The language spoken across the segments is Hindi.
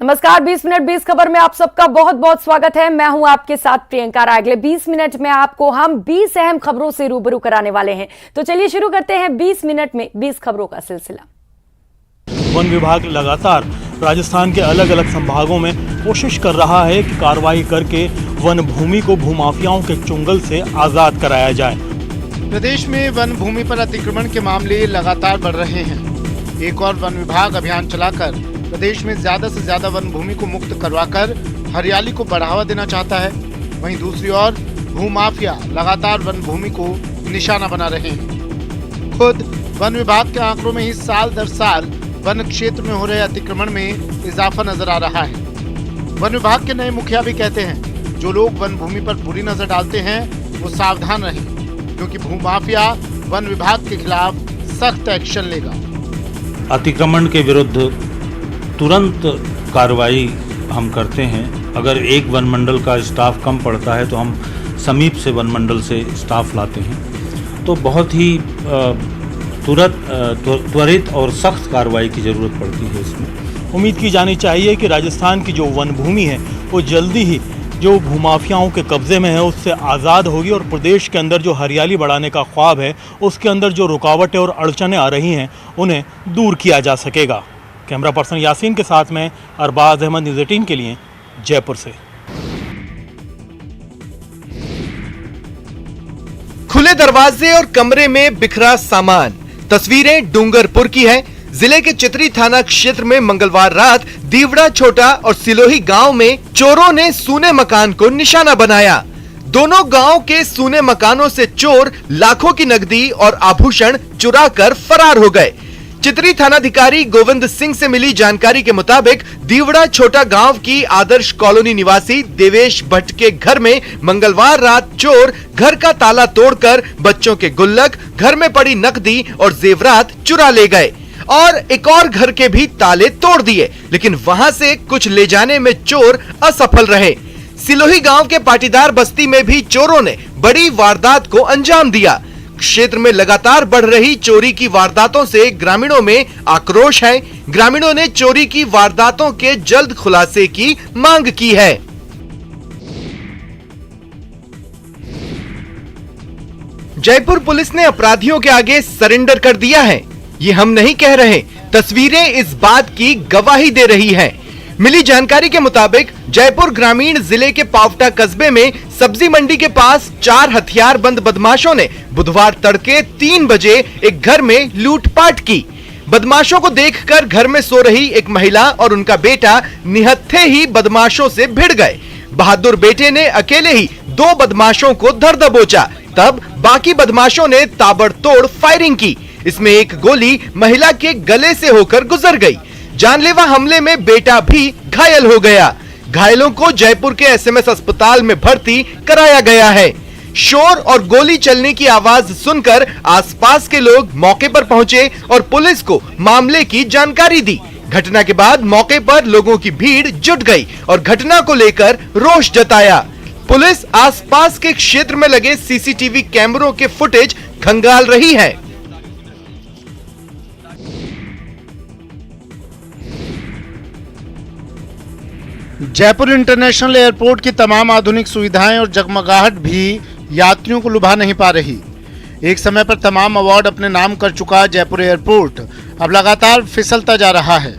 नमस्कार, 20 मिनट 20 खबर में आप सबका बहुत बहुत स्वागत है। मैं हूं आपके साथ प्रियंका। अगले 20 मिनट में आपको हम 20 अहम खबरों से रूबरू कराने वाले हैं। तो चलिए शुरू करते हैं 20 मिनट में 20 खबरों का सिलसिला। वन विभाग लगातार राजस्थान के अलग अलग संभागों में कोशिश कर रहा है कि कार्रवाई करके वन भूमि को भूमाफियाओं के चुंगल से आजाद कराया जाए। प्रदेश में वन भूमि पर अतिक्रमण के मामले लगातार बढ़ रहे हैं। एक और वन विभाग अभियान चलाकर प्रदेश में ज्यादा से ज्यादा वन भूमि को मुक्त करवाकर हरियाली को बढ़ावा देना चाहता है। वहीं दूसरी ओर भूमाफिया लगातार वन भूमि को निशाना बना रहे हैं। खुद वन विभाग के आंकड़ों में ही साल दर साल वन क्षेत्र में हो रहे अतिक्रमण में इजाफा नजर आ रहा है। वन विभाग के नए मुखिया भी कहते हैं, जो लोग वन भूमि पर बुरी नजर डालते हैं वो सावधान रहें, क्योंकि भूमाफिया वन विभाग के खिलाफ सख्त एक्शन लेगा। अतिक्रमण के विरुद्ध तुरंत कार्रवाई हम करते हैं। अगर एक वन मंडल का स्टाफ कम पड़ता है तो हम समीप से वन मंडल से स्टाफ लाते हैं। तो बहुत ही त्वरित और सख्त कार्रवाई की ज़रूरत पड़ती है इसमें। उम्मीद की जानी चाहिए कि राजस्थान की जो वन भूमि है वो जल्दी ही जो भूमाफियाओं के कब्जे में है उससे आज़ाद होगी और प्रदेश के अंदर जो हरियाली बढ़ाने का ख्वाब है उसके अंदर जो रुकावटें और अड़चनें आ रही हैं उन्हें दूर किया जा सकेगा। कैमरा पर्सन यासीन के साथ में अरबाज अहमद, न्यूज़ 18 के लिए जयपुर से। खुले दरवाजे और कमरे में बिखरा सामान। तस्वीरें डूंगरपुर की है। जिले के चित्री थाना क्षेत्र में मंगलवार रात दीवड़ा छोटा और सिलोही गांव में चोरों ने सूने मकान को निशाना बनाया। दोनों गांव के सूने मकानों से चोर लाखों की नकदी और आभूषण चुरा कर फरार हो गए। चित्री थानाधिकारी गोविंद सिंह से मिली जानकारी के मुताबिक दीवड़ा छोटा गांव की आदर्श कॉलोनी निवासी देवेश भट्ट के घर में मंगलवार रात चोर घर का ताला तोड़कर बच्चों के गुल्लक, घर में पड़ी नकदी और जेवरात चुरा ले गए और एक और घर के भी ताले तोड़ दिए, लेकिन वहां से कुछ ले जाने में चोर असफल रहे। सिलोही गांव के पाटीदार बस्ती में भी चोरों ने बड़ी वारदात को अंजाम दिया। क्षेत्र में लगातार बढ़ रही चोरी की वारदातों से ग्रामीणों में आक्रोश है। ग्रामीणों ने चोरी की वारदातों के जल्द खुलासे की मांग की है। जयपुर पुलिस ने अपराधियों के आगे सरेंडर कर दिया है। ये हम नहीं कह रहे, तस्वीरें इस बात की गवाही दे रही हैं। मिली जानकारी के मुताबिक जयपुर ग्रामीण जिले के पावटा कस्बे में सब्जी मंडी के पास 4 हथियारबंद बदमाशों ने बुधवार तड़के 3 बजे एक घर में लूटपाट की। बदमाशों को देखकर घर में सो रही एक महिला और उनका बेटा निहत्थे ही बदमाशों से भिड़ गए। बहादुर बेटे ने अकेले ही 2 बदमाशों को धर दबोचा, तब बाकी बदमाशों ने ताबड़तोड़ फायरिंग की। इसमें एक गोली महिला के गले से होकर गुजर गई। जानलेवा हमले में बेटा भी घायल हो गया। घायलों को जयपुर के एसएमएस अस्पताल में भर्ती कराया गया है। शोर और गोली चलने की आवाज सुनकर आसपास के लोग मौके पर पहुंचे और पुलिस को मामले की जानकारी दी। घटना के बाद मौके पर लोगों की भीड़ जुट गई और घटना को लेकर रोष जताया। पुलिस आसपास के क्षेत्र में लगे सीसीटीवी कैमरों के फुटेज खंगाल रही है। जयपुर इंटरनेशनल एयरपोर्ट की तमाम आधुनिक सुविधाएं और जगमगाहट भी यात्रियों को लुभा नहीं पा रही। एक समय पर तमाम अवार्ड अपने नाम कर चुका जयपुर एयरपोर्ट अब लगातार फिसलता जा रहा है।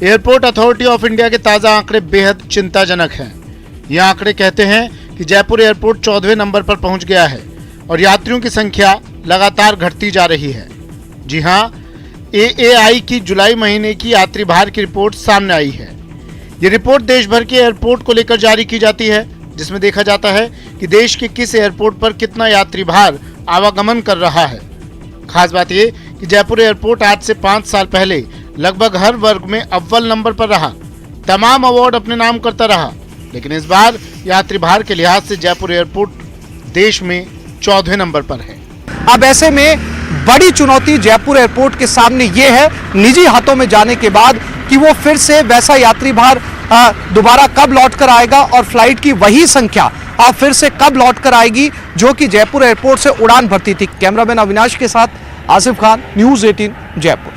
एयरपोर्ट अथॉरिटी ऑफ इंडिया के ताज़ा आंकड़े बेहद चिंताजनक हैं। ये आंकड़े कहते हैं कि जयपुर एयरपोर्ट 14वें नंबर पर पहुंच गया है और यात्रियों की संख्या लगातार घटती जा रही है। जी हाँ, AAI की जुलाई महीने की यात्री भार की रिपोर्ट सामने आई है। ये रिपोर्ट देश भर के एयरपोर्ट को लेकर जारी की जाती है, जिसमें देखा जाता है कि देश के किस एयरपोर्ट पर कितना यात्री भार आवागमन कर रहा है। खास बात ये कि जयपुर एयरपोर्ट आज से 5 साल पहले लगभग हर वर्ग में अव्वल नंबर पर रहा, तमाम अवार्ड अपने नाम करता रहा, लेकिन इस बार यात्री भार के लिहाज से जयपुर एयरपोर्ट देश में 14वें नंबर पर है। अब ऐसे में बड़ी चुनौती जयपुर एयरपोर्ट के सामने ये है, निजी हाथों में जाने के बाद, कि वो फिर से वैसा यात्री भार दोबारा कब लौट कर आएगा और फ्लाइट की वही संख्या अब फिर से कब लौट कर आएगी जो कि जयपुर एयरपोर्ट से उड़ान भरती थी। कैमरामैन अविनाश के साथ आसिफ खान, न्यूज़ 18 जयपुर।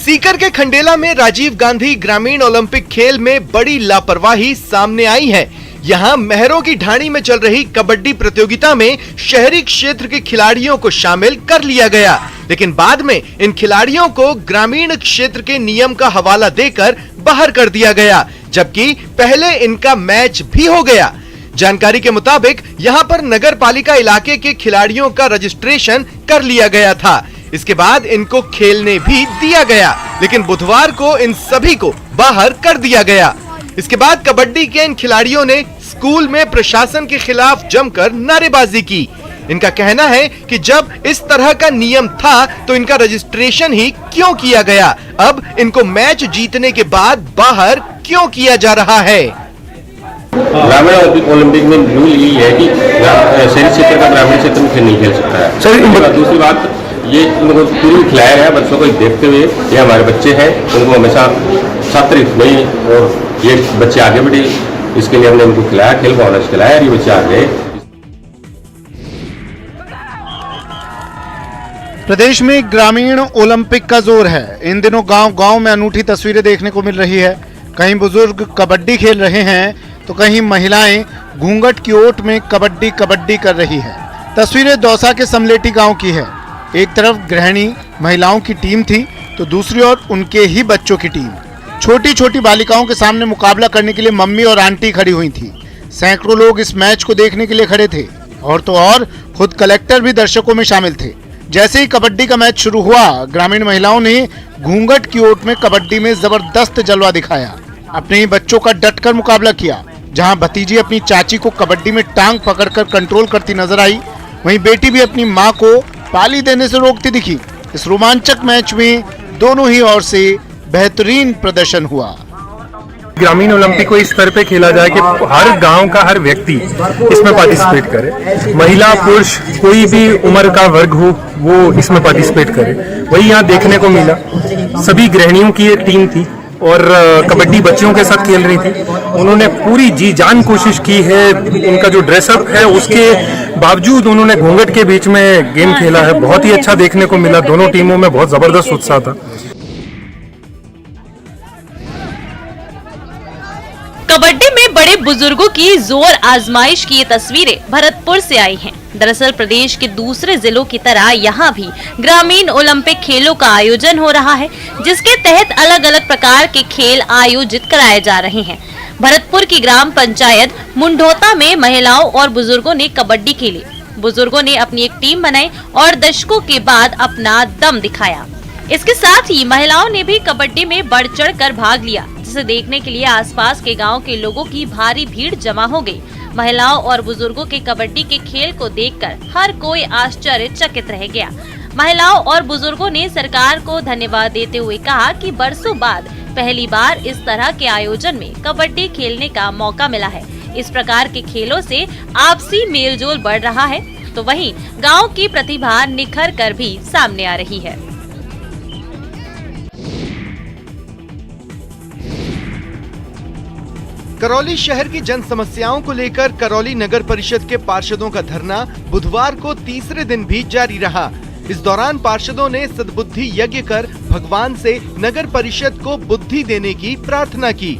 सीकर के खंडेला में राजीव गांधी ग्रामीण ओलंपिक खेल में बड़ी लापरवाही सामने आई है। यहाँ महरों की ढाणी में चल रही कबड्डी प्रतियोगिता में शहरी क्षेत्र के खिलाड़ियों को शामिल कर लिया गया, लेकिन बाद में इन खिलाड़ियों को ग्रामीण क्षेत्र के नियम का हवाला देकर बाहर कर दिया गया, जबकि पहले इनका मैच भी हो गया। जानकारी के मुताबिक यहाँ पर नगर पालिका इलाके के खिलाड़ियों का रजिस्ट्रेशन कर लिया गया था। इसके बाद इनको खेलने भी दिया गया, लेकिन बुधवार को इन सभी को बाहर कर दिया गया। इसके बाद कबड्डी के इन खिलाड़ियों ने स्कूल में प्रशासन के खिलाफ जमकर नारेबाजी की। इनका कहना है कि जब इस तरह का नियम था तो इनका रजिस्ट्रेशन ही क्यों किया गया, अब इनको मैच जीतने के बाद बाहर क्यों किया जा रहा है। ग्रामीण ओलंपिक में रूल यही है कि शहरी क्षेत्र का ग्रामीण क्षेत्र में नहीं खेल सकता है। सर, दूसरी बात ये उनको पूरी खिलाया गया बच्चों को देखते हुए, ये हमारे बच्चे हैं, उनको हमेशा छात्र नहीं और ये बच्चे आगे बढ़े, इसके लिए हमने उनको खिलाया, खेल भावना से खिलाया, ये बच्चे आगे। प्रदेश में ग्रामीण ओलंपिक का जोर है। इन दिनों गांव-गांव में अनूठी तस्वीरें देखने को मिल रही है। कहीं बुजुर्ग कबड्डी खेल रहे हैं तो कहीं महिलाएं घूंघट की ओट में कबड्डी कर रही है। तस्वीरें दौसा के समलेटी गांव की है। एक तरफ गृहिणी महिलाओं की टीम थी तो दूसरी ओर उनके ही बच्चों की टीम। छोटी छोटी बालिकाओं के सामने मुकाबला करने के लिए मम्मी और आंटी खड़ी हुई थी। सैकड़ों लोग इस मैच को देखने के लिए खड़े थे और तो और खुद कलेक्टर भी दर्शकों में शामिल थे। जैसे ही कबड्डी का मैच शुरू हुआ, ग्रामीण महिलाओं ने घूंघट की ओट में कबड्डी में जबरदस्त जलवा दिखाया। अपने ही बच्चों का डटकर मुकाबला किया। जहां भतीजी अपनी चाची को कबड्डी में टांग पकड़कर कंट्रोल करती नजर आई, वहीं बेटी भी अपनी मां को पाली देने से रोकती दिखी। इस रोमांचक मैच में दोनों ही ओर से बेहतरीन प्रदर्शन हुआ। ग्रामीण ओलंपिक को इस स्तर पे खेला जाए कि हर गांव का हर व्यक्ति इसमें पार्टिसिपेट करे, महिला पुरुष कोई भी उम्र का वर्ग हो वो इसमें पार्टिसिपेट करे। वही यहाँ देखने को मिला। सभी गृहिणियों की एक टीम थी और कबड्डी बच्चियों के साथ खेल रही थी। उन्होंने पूरी जी जान कोशिश की है। उनका जो ड्रेसअप है उसके बावजूद उन्होंने घूंघट के बीच में गेम खेला है। बहुत ही अच्छा देखने को मिला। दोनों टीमों में बहुत जबरदस्त उत्साह था। कबड्डी में बड़े बुजुर्गों की जोर आजमाइश की ये तस्वीरें भरतपुर से आई हैं। दरअसल प्रदेश के दूसरे जिलों की तरह यहाँ भी ग्रामीण ओलंपिक खेलों का आयोजन हो रहा है, जिसके तहत अलग अलग प्रकार के खेल आयोजित कराए जा रहे हैं। भरतपुर की ग्राम पंचायत मुंडोता में महिलाओं और बुजुर्गों ने कबड्डी खेली। बुजुर्गों ने अपनी एक टीम बनाई और दशकों के बाद अपना दम दिखाया। इसके साथ ही महिलाओं ने भी कबड्डी में बढ़ चढ़ कर भाग लिया, जिसे देखने के लिए आसपास के गांव के लोगों की भारी भीड़ जमा हो गई। महिलाओं और बुजुर्गों के कबड्डी के खेल को देखकर हर कोई आश्चर्यचकित रह गया। महिलाओं और बुजुर्गों ने सरकार को धन्यवाद देते हुए कहा कि बरसों बाद पहली बार इस तरह के आयोजन में कबड्डी खेलने का मौका मिला है। इस प्रकार के खेलों से आपसी मेलजोल बढ़ रहा है, तो वहीं गांव की प्रतिभा निखर कर भी सामने आ रही है। करौली शहर की जन समस्याओं को लेकर करौली नगर परिषद के पार्षदों का धरना बुधवार को तीसरे दिन भी जारी रहा। इस दौरान पार्षदों ने सद्बुद्धि यज्ञ कर भगवान से नगर परिषद को बुद्धि देने की प्रार्थना की।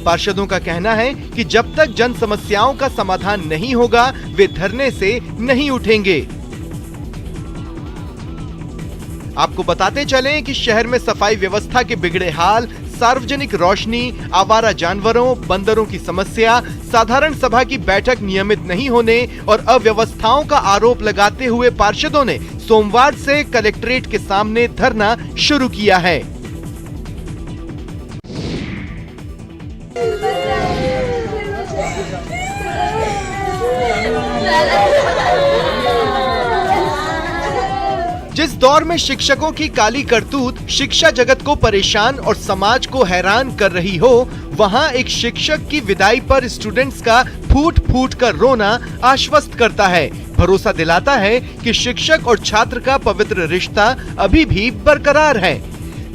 पार्षदों का कहना है कि जब तक जन समस्याओं का समाधान नहीं होगा, वे धरने से नहीं उठेंगे। आपको बताते चलें कि शहर में सफाई व्यवस्था के बिगड़े हाल, सार्वजनिक रोशनी, आवारा जानवरों, बंदरों की समस्या, साधारण सभा की बैठक नियमित नहीं होने और अव्यवस्थाओं का आरोप लगाते हुए पार्षदों ने सोमवार से कलेक्ट्रेट के सामने धरना शुरू किया है। जिस दौर में शिक्षकों की काली करतूत शिक्षा जगत को परेशान और समाज को हैरान कर रही हो, वहां एक शिक्षक की विदाई पर स्टूडेंट्स का फूट फूट कर रोना आश्वस्त करता है, भरोसा दिलाता है कि शिक्षक और छात्र का पवित्र रिश्ता अभी भी बरकरार है।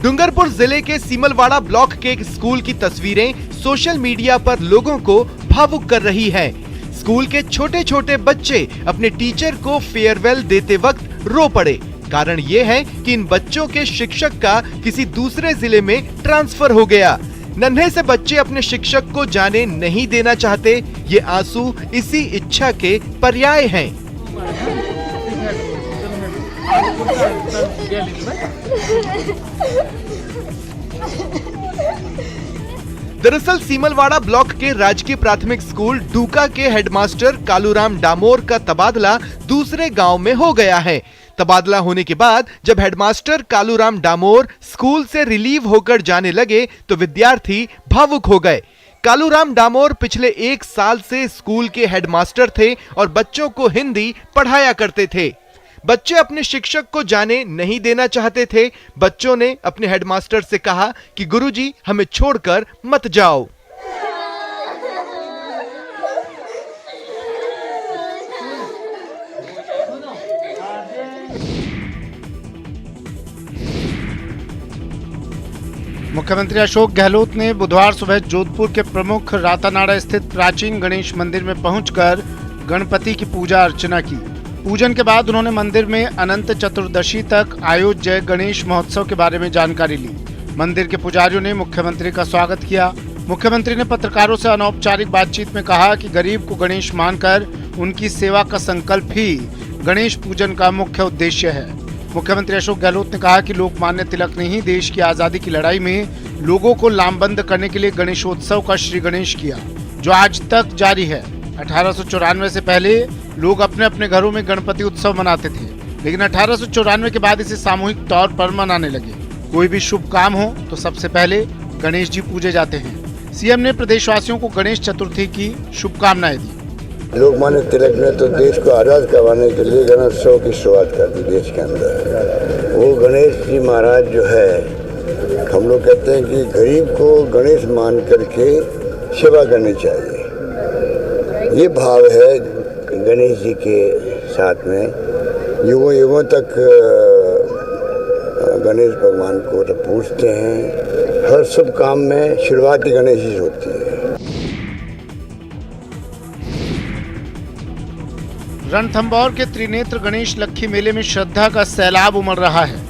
डूंगरपुर जिले के सीमलवाड़ा ब्लॉक के एक स्कूल की तस्वीरें सोशल मीडिया पर लोगों को भावुक कर रही है। स्कूल के छोटे छोटे बच्चे अपने टीचर को फेयरवेल देते वक्त रो पड़े। कारण ये है कि इन बच्चों के शिक्षक का किसी दूसरे जिले में ट्रांसफर हो गया। नन्हे से बच्चे अपने शिक्षक को जाने नहीं देना चाहते। ये आंसू इसी इच्छा के पर्याय हैं। दरअसल सीमलवाड़ा ब्लॉक के राजकीय प्राथमिक स्कूल डूका के हेडमास्टर कालूराम डामोर का तबादला दूसरे गांव में हो गया है। तबादला होने के बाद जब हेडमास्टर कालूराम डामोर स्कूल से रिलीव होकर जाने लगे तो विद्यार्थी भावुक हो गए। कालूराम डामोर पिछले 1 साल से स्कूल के हेडमास्टर थे और बच्चों को हिंदी पढ़ाया करते थे। बच्चे अपने शिक्षक को जाने नहीं देना चाहते थे। बच्चों ने अपने हेडमास्टर से कहा कि गुरुजी हमें छोड़कर मत जाओ। मुख्यमंत्री अशोक गहलोत ने बुधवार सुबह जोधपुर के प्रमुख रातानाड़ा स्थित प्राचीन गणेश मंदिर में पहुंचकर गणपति की पूजा अर्चना की। पूजन के बाद उन्होंने मंदिर में अनंत चतुर्दशी तक आयोज्य गणेश महोत्सव के बारे में जानकारी ली। मंदिर के पुजारियों ने मुख्यमंत्री का स्वागत किया। मुख्यमंत्री ने पत्रकारों से अनौपचारिक बातचीत में कहा कि गरीब को गणेश मानकर उनकी सेवा का संकल्प ही गणेश पूजन का मुख्य उद्देश्य है। मुख्यमंत्री अशोक गहलोत ने कहा कि लोकमान्य तिलक ने ही देश की आजादी की लड़ाई में लोगों को लामबंद करने के लिए गणेशोत्सव का श्री गणेश किया, जो आज तक जारी है। 1894 से पहले लोग अपने अपने घरों में गणपति उत्सव मनाते थे, लेकिन 1894 के बाद इसे सामूहिक तौर पर मनाने लगे। कोई भी शुभ काम हो तो सबसे पहले गणेश जी पूजे जाते हैं। सीएम ने प्रदेशवासियों को गणेश चतुर्थी की शुभकामनाएं दी। लोकमान्य तिलक ने तो देश को आजाद करवाने के लिए गणेशोत्सव की शुरुआत कर दी देश के अंदर। वो गणेश जी महाराज जो है, हम लोग कहते हैं कि गरीब को गणेश मान करके सेवा करनी चाहिए। ये भाव है गणेश जी के साथ में। युगों युगों तक गणेश भगवान को तो पूजते हैं। हर शुभ काम में शुरुआत ही गणेश जी होती है। रणथंभौर के त्रिनेत्र गणेश लक्खी मेले में श्रद्धा का सैलाब उमड़ रहा है।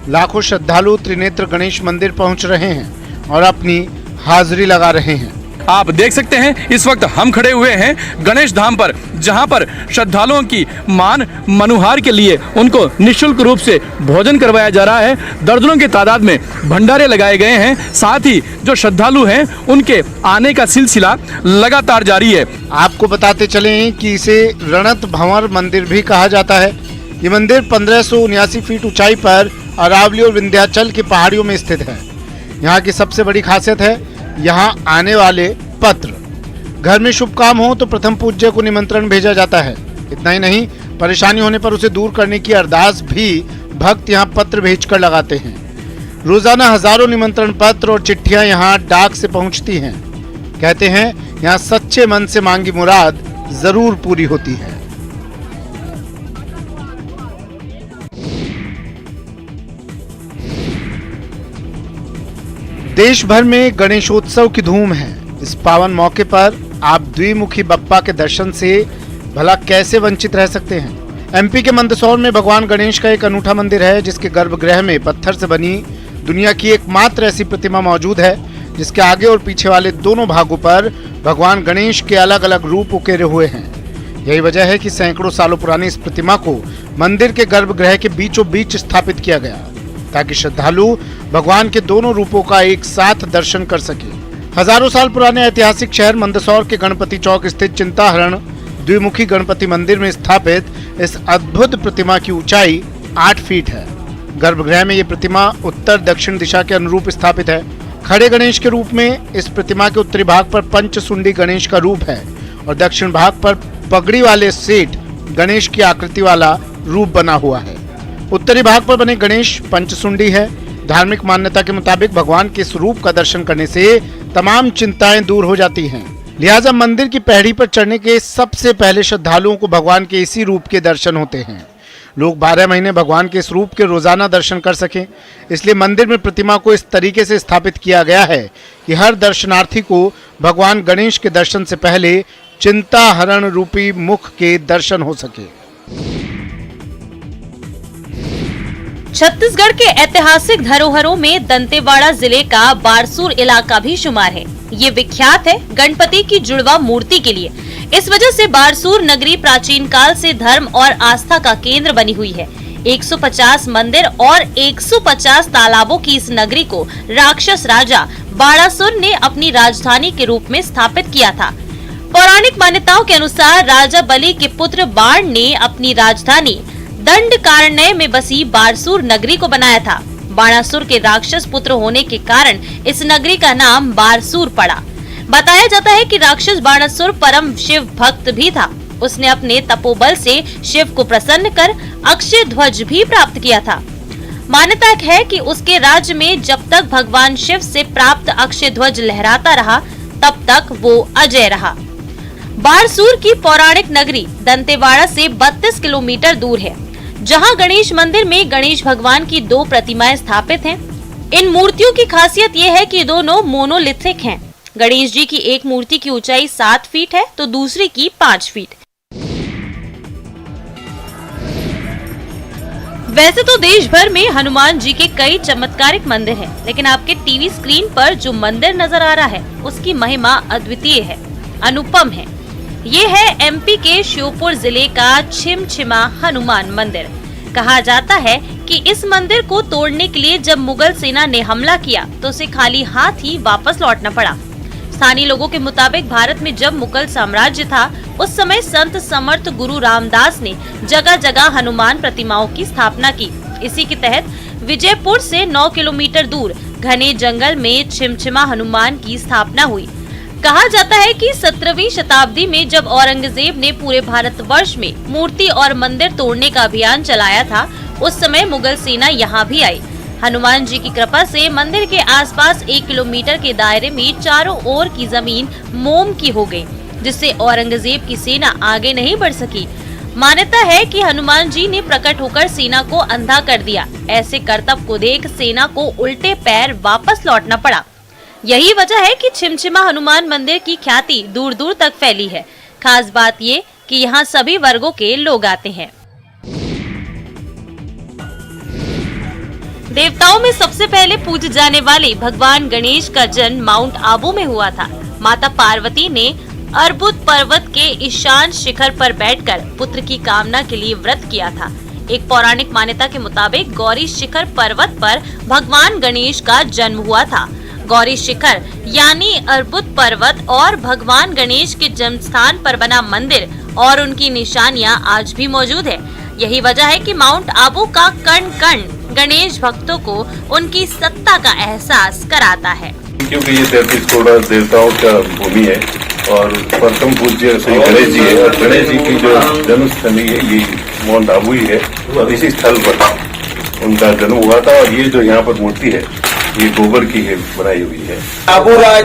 लाखों श्रद्धालु त्रिनेत्र गणेश मंदिर पहुंच रहे हैं और अपनी हाजिरी लगा रहे हैं। आप देख सकते हैं इस वक्त हम खड़े हुए हैं गणेश धाम पर, जहां पर श्रद्धालुओं की मान मनुहार के लिए उनको निःशुल्क रूप से भोजन करवाया जा रहा है। दर्जनों की तादाद में भंडारे लगाए गए हैं। साथ ही जो श्रद्धालु हैं उनके आने का सिलसिला लगातार जारी है। आपको बताते चलें कि इसे रणत भंवर मंदिर भी कहा जाता है। ये मंदिर 1579 फीट ऊंचाई पर अरावली और विंध्याचल की पहाड़ियों में स्थित है। यहाँ की सबसे बड़ी खासियत है यहाँ आने वाले पत्र। घर में शुभ काम हो तो प्रथम पूज्य को निमंत्रण भेजा जाता है। इतना ही नहीं, परेशानी होने पर उसे दूर करने की अरदास भी भक्त यहाँ पत्र भेजकर लगाते हैं। रोजाना हजारों निमंत्रण पत्र और चिट्ठियां यहाँ डाक से पहुंचती हैं। कहते हैं यहाँ सच्चे मन से मांगी मुराद जरूर पूरी होती है। देश भर में गणेशोत्सव की धूम है। इस पावन मौके पर आप द्विमुखी बप्पा के दर्शन से भला कैसे वंचित रह सकते हैं। एमपी के मंदसौर में भगवान गणेश का एक अनूठा मंदिर है, जिसके गर्भगृह में पत्थर से बनी दुनिया की एकमात्र ऐसी प्रतिमा मौजूद है, जिसके आगे और पीछे वाले दोनों भागों पर भगवान गणेश के अलग अलग रूप उकेरे हुए हैं। यही वजह है कि सैकड़ों सालों पुरानी इस प्रतिमा को मंदिर के गर्भगृह के बीचों बीच स्थापित किया गया, ताकि श्रद्धालु भगवान के दोनों रूपों का एक साथ दर्शन कर सके। हजारों साल पुराने ऐतिहासिक शहर मंदसौर के गणपति चौक स्थित चिंताहरण द्विमुखी गणपति मंदिर में स्थापित इस अद्भुत प्रतिमा की ऊंचाई 8 फीट है। गर्भगृह में ये प्रतिमा उत्तर दक्षिण दिशा के अनुरूप स्थापित है। खड़े गणेश के रूप में इस प्रतिमा के उत्तरी भाग पर पंचसुंडी गणेश का रूप है और दक्षिण भाग पर पगड़ी वाले सेठ गणेश की आकृति वाला रूप बना हुआ है। उत्तरी भाग पर बने गणेश पंचसुंडी है। धार्मिक मान्यता के मुताबिक भगवान के स्वरूप का दर्शन करने से तमाम चिंताएं दूर हो जाती हैं। लिहाजा मंदिर की पहड़ी पर चढ़ने के सबसे पहले श्रद्धालुओं को भगवान के इसी रूप के दर्शन होते हैं। लोग 12 महीने भगवान के स्वरूप के रोजाना दर्शन कर सकें, इसलिए मंदिर में प्रतिमा को इस तरीके से स्थापित किया गया है कि हर दर्शनार्थी को भगवान गणेश के दर्शन से पहले चिंताहरण रूपी मुख के दर्शन हो सके। छत्तीसगढ़ के ऐतिहासिक धरोहरों में दंतेवाड़ा जिले का बारसूर इलाका भी शुमार है। ये विख्यात है गणपति की जुड़वा मूर्ति के लिए। इस वजह से बारसूर नगरी प्राचीन काल से धर्म और आस्था का केंद्र बनी हुई है। 150 मंदिर और 150 तालाबों की इस नगरी को राक्षस राजा बाणासुर ने अपनी राजधानी के रूप में स्थापित किया था। पौराणिक मान्यताओं के अनुसार राजा बलि के पुत्र बाण ने अपनी राजधानी दंडकारण्य में बसी बारसूर नगरी को बनाया था। बाणासुर के राक्षस पुत्र होने के कारण इस नगरी का नाम बारसूर पड़ा। बताया जाता है कि राक्षस बाणासुर परम शिव भक्त भी था। उसने अपने तपोबल से शिव को प्रसन्न कर अक्षय ध्वज भी प्राप्त किया था। मान्यता है कि उसके राज्य में जब तक भगवान शिव से प्राप्त अक्षय ध्वज लहराता रहा तब तक वो अजय रहा। बारसूर की पौराणिक नगरी दंतेवाड़ा से 32 किलोमीटर दूर है, जहां गणेश मंदिर में गणेश भगवान की 2 प्रतिमाएं स्थापित हैं। इन मूर्तियों की खासियत ये है कि दोनों मोनोलिथिक हैं। गणेश जी की एक मूर्ति की ऊंचाई 7 फीट है तो दूसरी की 5 फीट। वैसे तो देश भर में हनुमान जी के कई चमत्कारिक मंदिर हैं, लेकिन आपके टीवी स्क्रीन पर जो मंदिर नजर आ रहा है उसकी महिमा अद्वितीय है, अनुपम है। ये है एमपी के श्योपुर जिले का छिमछिमा हनुमान मंदिर। कहा जाता है कि इस मंदिर को तोड़ने के लिए जब मुगल सेना ने हमला किया तो उसे खाली हाथ ही वापस लौटना पड़ा। स्थानीय लोगों के मुताबिक भारत में जब मुगल साम्राज्य था उस समय संत समर्थ गुरु रामदास ने जगह जगह हनुमान प्रतिमाओं की स्थापना की। इसी के तहत विजयपुर से 9 किलोमीटर दूर घने जंगल में छिमछिमा हनुमान की स्थापना हुई। कहा जाता है कि 17वीं शताब्दी में जब औरंगजेब ने पूरे भारतवर्ष में मूर्ति और मंदिर तोड़ने का अभियान चलाया था उस समय मुगल सेना यहाँ भी आई। हनुमान जी की कृपा से मंदिर के आसपास 1 किलोमीटर के दायरे में चारों ओर की जमीन मोम की हो गई, जिससे औरंगजेब की सेना आगे नहीं बढ़ सकी। मान्यता है कि हनुमान जी ने प्रकट होकर सेना को अंधा कर दिया। ऐसे करतब को देख सेना को उल्टे पैर वापस लौटना पड़ा। यही वजह है कि छिमछिमा हनुमान मंदिर की ख्याति दूर दूर तक फैली है। खास बात ये कि यहाँ सभी वर्गों के लोग आते हैं। देवताओं में सबसे पहले पूजे जाने वाले भगवान गणेश का जन्म माउंट आबू में हुआ था। माता पार्वती ने अर्बुद पर्वत के ईशान शिखर पर बैठकर पुत्र की कामना के लिए व्रत किया था। एक पौराणिक मान्यता के मुताबिक गौरी शिखर पर्वत पर भगवान गणेश का जन्म हुआ था। गौरी शिखर यानी अर्बुद पर्वत और भगवान गणेश के जन्म स्थान पर बना मंदिर और उनकी निशानियां आज भी मौजूद है। यही वजह है कि माउंट आबू का कण कण गणेश भक्तों को उनकी सत्ता का एहसास कराता है। क्योंकि ये 33 करोड़ देवताओं का भूमि है और प्रथम पूज्य श्री गणेश जी है और गणेश जी की जो जन्मस्थली है ये माउंट आबू ही है और इसी स्थल पर उनका जन्म हुआ था। और ये जो यहाँ पर मूर्ति है ये गोबर की है, बनाई हुई है। आबूराज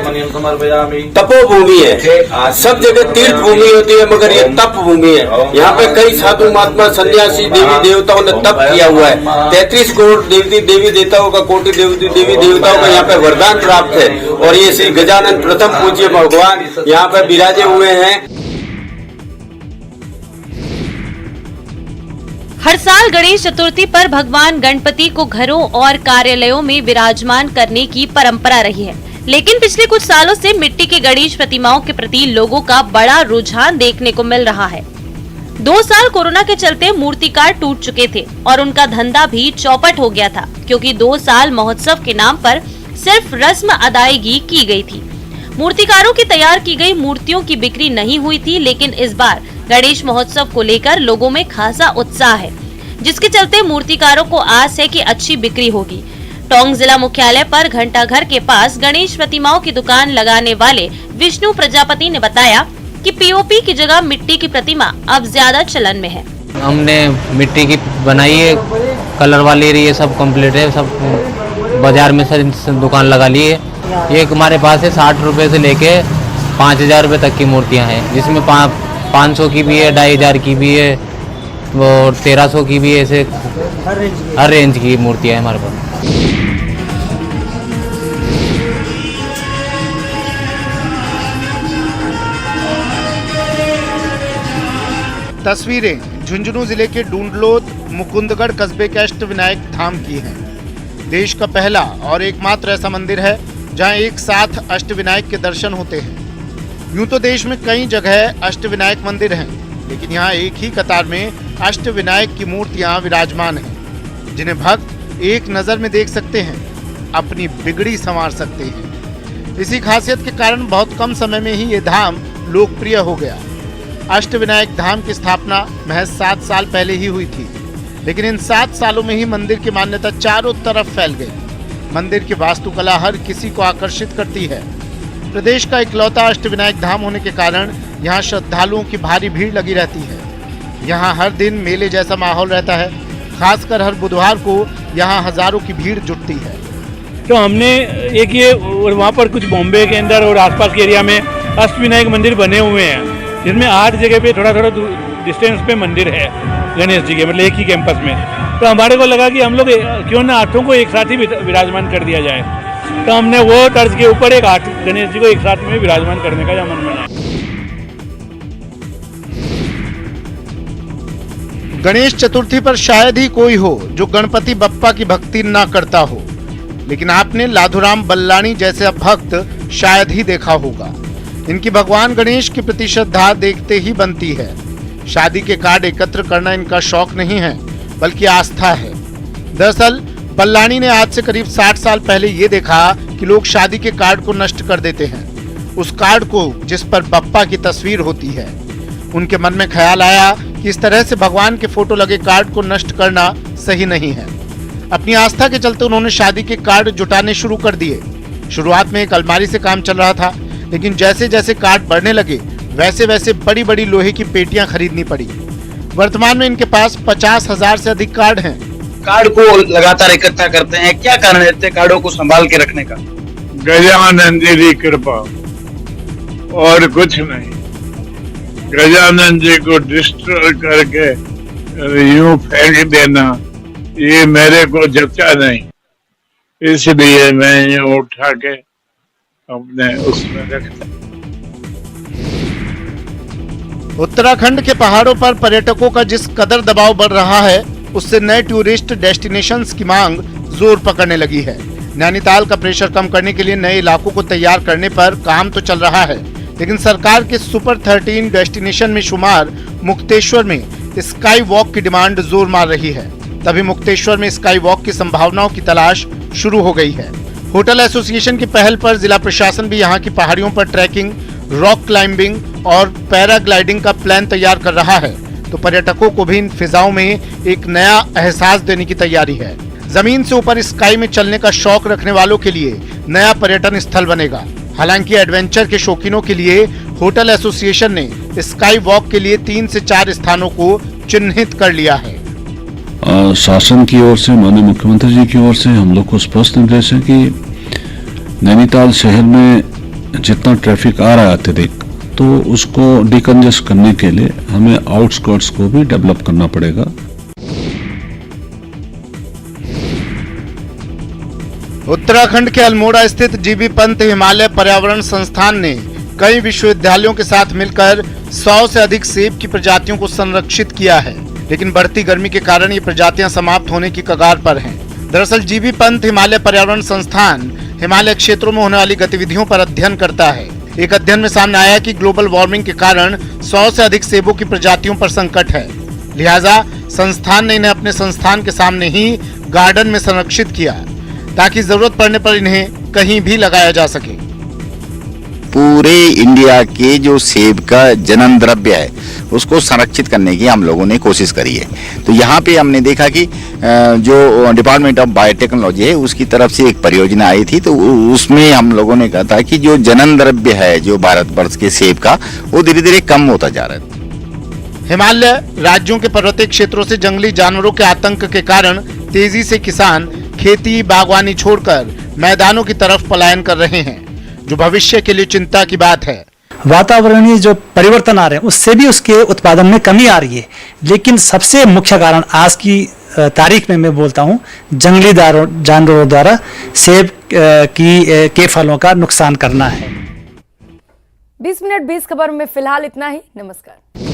तपोभूमि है। सब जगह तीर्थ भूमि होती है मगर ये तप भूमि है। यहाँ पे कई साधु महात्मा सन्यासी देवी देवताओं ने तप किया हुआ है। 33 करोड़ देवी देवताओं का कोटि देवी देवताओं का यहाँ पे वरदान प्राप्त है और ये श्री गजानन प्रथम पूज्य भगवान यहाँ पे विराजे हुए हैं। हर साल गणेश चतुर्थी पर भगवान गणपति को घरों और कार्यालयों में विराजमान करने की परंपरा रही है, लेकिन पिछले कुछ सालों से मिट्टी के गणेश प्रतिमाओं के प्रति लोगों का बड़ा रुझान देखने को मिल रहा है। 2 साल कोरोना के चलते मूर्तिकार टूट चुके थे और उनका धंधा भी चौपट हो गया था, क्योंकि 2 साल महोत्सव के नाम पर सिर्फ रस्म अदायगी की गई थी। मूर्तिकारों की तैयार की गई मूर्तियों की बिक्री नहीं हुई थी, लेकिन इस बार गणेश महोत्सव को लेकर लोगों में खासा उत्साह है, जिसके चलते मूर्तिकारों को आस है कि अच्छी बिक्री होगी। टोंक जिला मुख्यालय पर घंटाघर के पास गणेश प्रतिमाओं की दुकान लगाने वाले विष्णु प्रजापति ने बताया कि पीओपी की जगह मिट्टी की प्रतिमा अब ज्यादा चलन में है। हमने मिट्टी की बनाई है, कलर वाली ये सब कम्प्लीट है, सब बाजार में सर दुकान लगा ली है। ये हमारे पास है 60 रुपए से लेके 5000 रुपए तक की मूर्तियां हैं, जिसमें 500 की भी है, 2500 की भी है और 1300 की भी है। ऐसे हर रेंज की मूर्तियां हैं हमारे पास। तस्वीरें झुंझुनू जिले के डूंडलोद मुकुंदगढ़ कस्बे के अष्टविनायक धाम की है। देश का पहला और एकमात्र ऐसा मंदिर है जहां एक साथ अष्टविनायक के दर्शन होते हैं। यूं तो देश में कई जगह अष्टविनायक मंदिर हैं, लेकिन यहाँ एक ही कतार में अष्टविनायक की मूर्तियां विराजमान हैं, जिन्हें भक्त एक नजर में देख सकते हैं, अपनी बिगड़ी संवार सकते हैं। इसी खासियत के कारण बहुत कम समय में ही ये धाम लोकप्रिय हो गया। अष्टविनायक धाम की स्थापना महज 7 साल पहले ही हुई थी, लेकिन इन 7 सालों में ही मंदिर की मान्यता चारों तरफ फैल गई। मंदिर की वास्तुकला हर किसी को आकर्षित करती है। प्रदेश का इकलौता अष्टविनायक धाम होने के कारण यहाँ श्रद्धालुओं की भारी भीड़ लगी रहती है। यहाँ हर दिन मेले जैसा माहौल रहता है। खासकर हर बुधवार को यहाँ हजारों की भीड़ जुटती है। तो हमने एक ये और वहाँ पर कुछ बॉम्बे के अंदर और आसपास के एरिया में अष्टविनायक मंदिर बने हुए हैं, जिनमें 8 जगह पे थोड़ा थोड़ा डिस्टेंस पे मंदिर है गणेश जी के, मतलब एक ही कैंपस में। तो हमारे को लगा कि हम लोग क्यों ना 8 को एक साथ ही विराजमान कर दिया जाए। तो हमने वो तर्ज के ऊपर एक 8 गणेश जी को एक साथ में विराजमान करने का मन बना। गणेश चतुर्थी पर शायद ही कोई हो जो गणपति बप्पा की भक्ति ना करता हो, लेकिन आपने लाधुराम बल्लाणी जैसे भक्त शायद ही देखा होगा। इनकी भगवान गणेश के प्रति श्रद्धा देखते ही बनती है। शादी के कार्ड एकत्र करना इनका शौक नहीं है, बल्कि आस्था है। दरअसल बल्लाणी ने आज से करीब 60 साल पहले ये देखा कि लोग शादी के कार्ड को नष्ट कर देते हैं, उस कार्ड को जिस पर बप्पा की तस्वीर होती है। उनके मन में ख्याल आया कि इस तरह से भगवान के फोटो लगे कार्ड को नष्ट करना सही नहीं है। अपनी आस्था के चलते उन्होंने शादी के कार्ड जुटाने शुरू कर दिए। शुरुआत में एक अलमारी से काम चल रहा था, लेकिन जैसे जैसे कार्ड बढ़ने लगे वैसे वैसे बड़ी बड़ी लोहे की पेटियां खरीदनी पड़ी। वर्तमान में इनके पास 50,000 से अधिक कार्ड हैं। कार्ड को लगातार इकट्ठा करते हैं, क्या कारण है इतने कार्डों को संभाल के रखने का? गजानन जी की कृपा और कुछ नहीं। गजानन जी को डिस्ट्रॉय करके यूं फेंक देना ये मेरे को जचा नहीं, इसलिए मैं ये उठा के अपने उसमें रखता। उत्तराखंड के पहाड़ों पर पर्यटकों का जिस कदर दबाव बढ़ रहा है, उससे नए टूरिस्ट डेस्टिनेशंस की मांग जोर पकड़ने लगी है। नैनीताल का प्रेशर कम करने के लिए नए इलाकों को तैयार करने पर काम तो चल रहा है, लेकिन सरकार के सुपर 13 डेस्टिनेशन में शुमार मुक्तेश्वर में स्काई वॉक की डिमांड जोर मार रही है। तभी मुक्तेश्वर में स्काई वॉक की संभावनाओं की तलाश शुरू हो गई है। होटल एसोसिएशन की पहल पर जिला प्रशासन भी यहाँ की पहाड़ियों पर ट्रैकिंग, रॉक क्लाइंबिंग और पैराग्लाइडिंग का प्लान तैयार कर रहा है, तो पर्यटकों को भी इन फिजाओं में एक नया एहसास देने की तैयारी है। जमीन से ऊपर स्काई में चलने का शौक रखने वालों के लिए नया पर्यटन स्थल बनेगा। हालांकि एडवेंचर के शौकीनों के लिए होटल एसोसिएशन ने स्काई वॉक के लिए 3 से 4 स्थानों को चिन्हित कर लिया है। शासन की ओर से, माननीय मुख्यमंत्री जी की ओर से हम लोग को स्पष्ट निर्देश है कि नैनीताल शहर में जितना ट्रैफिक आ रहा है अत्यधिक, तो उसको डिकंजेस्ट करने के लिए हमें आउटस्कर्ट्स को भी डेवलप करना पड़ेगा। उत्तराखंड के अल्मोड़ा स्थित जीबी पंत हिमालय पर्यावरण संस्थान ने कई विश्वविद्यालयों के साथ मिलकर 100 से अधिक सेब की प्रजातियों को संरक्षित किया है, लेकिन बढ़ती गर्मी के कारण ये प्रजातियां समाप्त होने की कगार पर हैं। दरअसल जीबी पंत हिमालय पर्यावरण संस्थान हिमालय क्षेत्रों में होने वाली गतिविधियों पर अध्ययन करता है। एक अध्ययन में सामने आया कि ग्लोबल वार्मिंग के कारण 100 से अधिक सेबों की प्रजातियों पर संकट है। लिहाजा संस्थान ने इन्हें अपने संस्थान के सामने ही गार्डन में संरक्षित किया, ताकि जरूरत पड़ने पर इन्हें कहीं भी लगाया जा सके। पूरे इंडिया के जो सेब का जनन द्रव्य है उसको संरक्षित करने की हम लोगों ने कोशिश करी है। तो यहाँ पे हमने देखा कि जो डिपार्टमेंट ऑफ बायोटेक्नोलॉजी है उसकी तरफ से एक परियोजना आई थी, तो उसमें हम लोगों ने कहा था कि जो जनन द्रव्य है जो भारतवर्ष के सेब का, वो धीरे धीरे कम होता जा रहा है। हिमालय राज्यों के पर्वतीय क्षेत्रों से जंगली जानवरों के आतंक के कारण तेजी से किसान खेती बागवानी छोड़कर मैदानों की तरफ पलायन कर रहे हैं, जो भविष्य के लिए चिंता की बात है। वातावरणीय जो परिवर्तन आ रहे हैं उससे भी उसके उत्पादन में कमी आ रही है, लेकिन सबसे मुख्य कारण आज की तारीख में मैं बोलता हूं, जंगली जानवरों द्वारा सेब के फलों का नुकसान करना है। 20 मिनट 20 खबर में फिलहाल इतना ही। नमस्कार।